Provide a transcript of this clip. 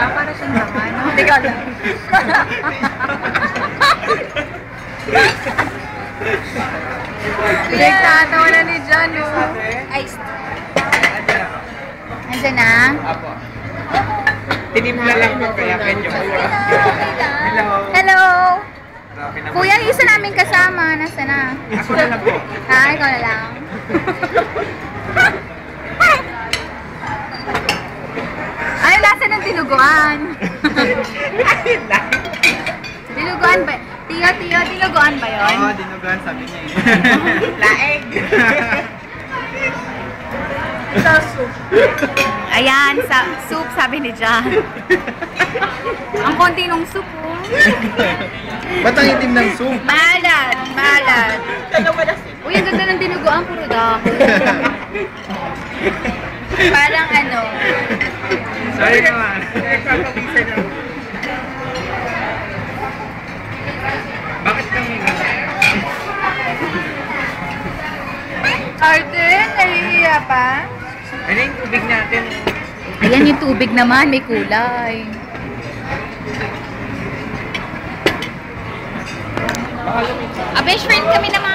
siya, para siyang naman. Hindi ka lang. Nagtatawa na ni John, oh. Ice. Nandiyan na? Apo. Tinimpla lang po kaya medyo mura. Hello. Hello! Kuya, yung isa namin kasama. Nasa na? Ako na lang po. Ha? Ikaw na lang. Ano lasa ng tinuguan? Tinuguan ba? Tiyo, tinuguan ba yun? Oo, dinugan sabi niya eh. Laeg. Sa soup. Ayan, soup sabi ni John. Ang konti nung soup, oh. Ba't ang itim ng soup? Malad, malad. Dalawa na si. Uy, ang ganda ng dinuguan, puro dahon. Parang ano. Sorry naman. Nagpapabisa lang. Bakit kami Arden, nahihiya pa? ano yung tubig natin? Ayan yung tubig naman, may kulay. Best friend kami ng mga